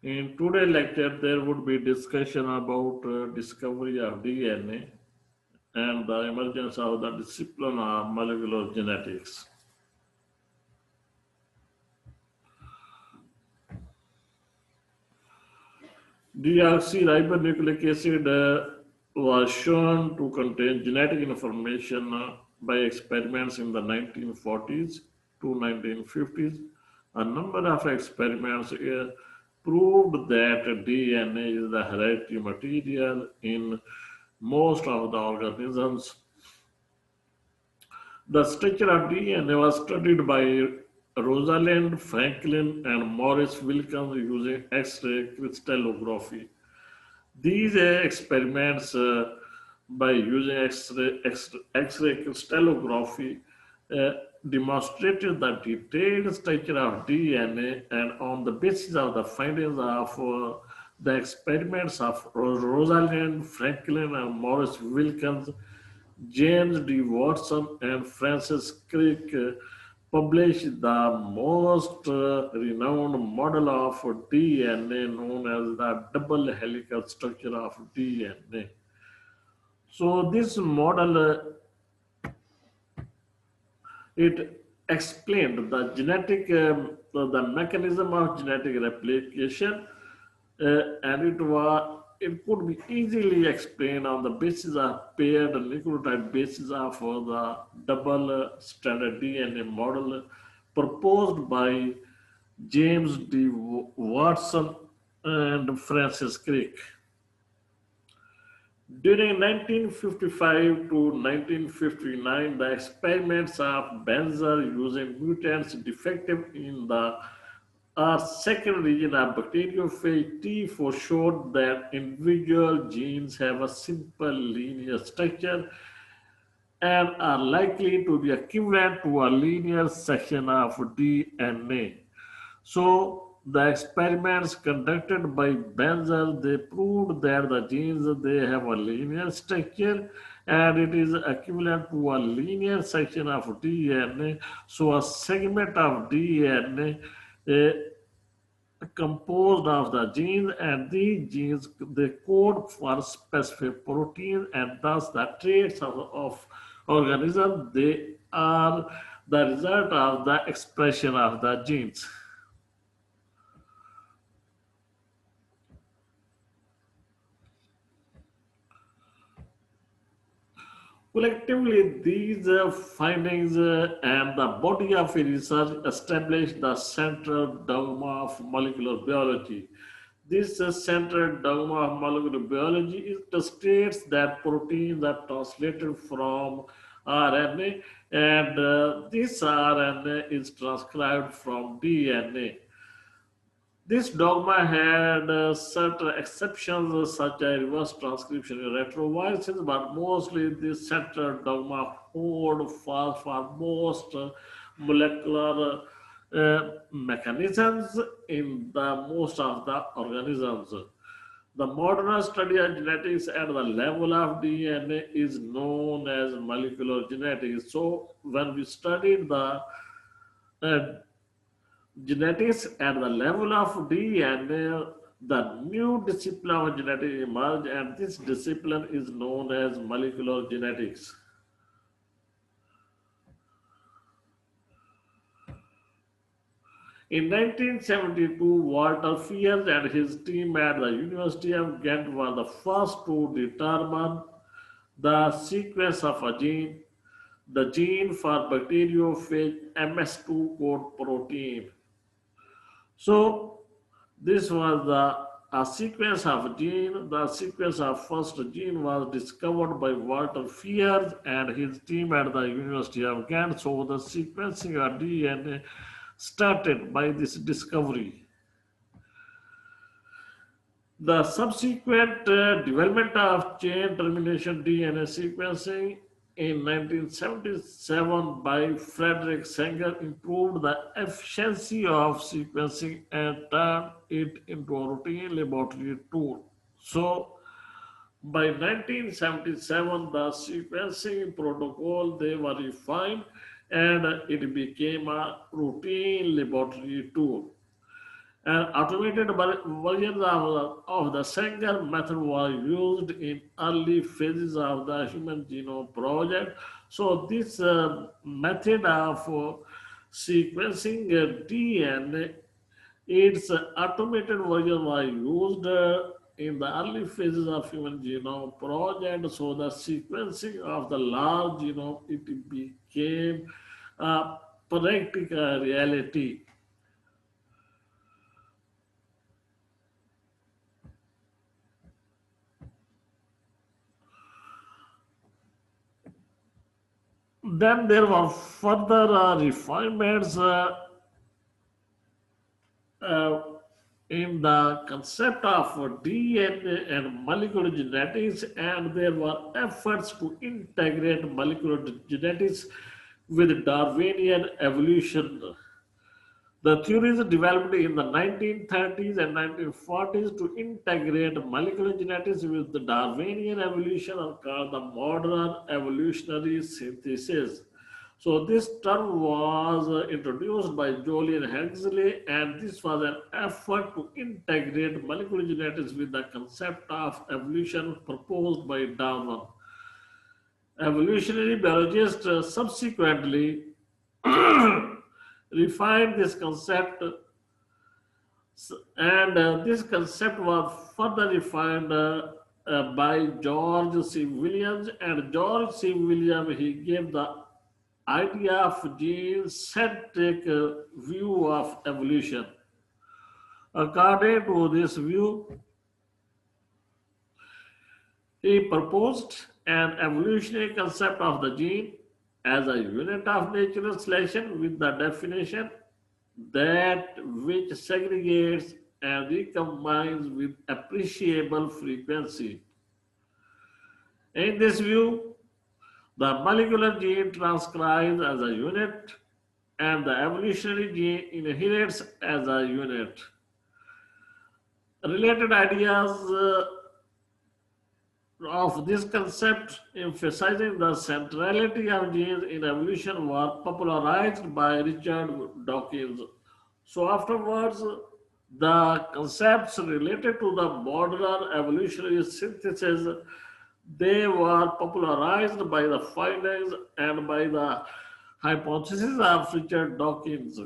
In today's lecture, there would be discussion about discovery of DNA and the emergence of the discipline of molecular genetics. Deoxyribonucleic acid was shown to contain genetic information by experiments in the 1940s to 1950s. A number of experiments proved that DNA is the hereditary material in most of the organisms. The structure of DNA was studied by Rosalind Franklin and Morris Wilkins using X-ray crystallography. These experiments by using X-ray crystallography uh, demonstrated the detailed structure of DNA, and on the basis of the findings of the experiments of Rosalind Franklin and Morris Wilkins, James D. Watson and Francis Crick published the most renowned model of DNA known as the double helical structure of DNA. So this model it explained the the mechanism of genetic replication, and it could be easily explained on the basis of paired nucleotide basis of the double standard DNA model proposed by James D. Watson and Francis Crick. During 1955 to 1959, the experiments of Benzer using mutants defective in the second region of bacteriophage T4 showed that individual genes have a simple linear structure and are likely to be equivalent to a linear section of DNA. So the experiments conducted by Benzer, they proved that the genes they have a linear structure and it is equivalent to a linear section of DNA. So a segment of DNA composed of the genes, and these genes they code for specific proteins, and thus the traits of organism they are the result of the expression of the genes. Collectively, these findings and the body of research established the central dogma of molecular biology. This central dogma of molecular biology it states that proteins are translated from RNA, and this RNA is transcribed from DNA. This dogma had certain exceptions such as reverse transcription in retroviruses, but mostly this central dogma hold fast for most molecular mechanisms in the most of the organisms. The modern study of genetics at the level of DNA is known as molecular genetics. So when we studied the uh, genetics at the level of DNA, the new discipline of genetics emerged, and this discipline is known as molecular genetics. In 1972, Walter Fiers and his team at the University of Ghent were the first to determine the sequence of a gene, the gene for bacteriophage MS2 code protein. So this was a sequence of gene. The sequence of first gene was discovered by Walter Fiers and his team at the University of Ghent. So the sequencing of DNA started by this discovery. The subsequent development of chain termination DNA sequencing in 1977 by Frederick Sanger improved the efficiency of sequencing and turned it into a routine laboratory tool. So, by 1977, the sequencing protocol they were refined and it became a routine laboratory tool. and automated versions of the Sanger method were used in early phases of the Human Genome Project. So this method of sequencing DNA, its automated version was used in the early phases of Human Genome Project. So the sequencing of the large genome, it became a practical reality. Then there were further refinements uh, in the concept of DNA and molecular genetics, and there were efforts to integrate molecular genetics with Darwinian evolution. The theories developed in the 1930s and 1940s to integrate molecular genetics with the Darwinian evolution are called the modern evolutionary synthesis. So this term was introduced by Julian Huxley, and this was an effort to integrate molecular genetics with the concept of evolution proposed by Darwin. Evolutionary biologists subsequently refined this concept, and this concept was further refined by George C. Williams. And George C. Williams, he gave the idea of gene-centric view of evolution. According to this view, he proposed an evolutionary concept of the gene as a unit of natural selection with the definition that which segregates and recombines with appreciable frequency. In this view, the molecular gene transcribes as a unit and the evolutionary gene inherits as a unit. Related ideas of this concept emphasizing the centrality of genes in evolution were popularized by Richard Dawkins. So afterwards, the concepts related to the modern evolutionary synthesis, they were popularized by the findings and by the hypothesis of Richard Dawkins.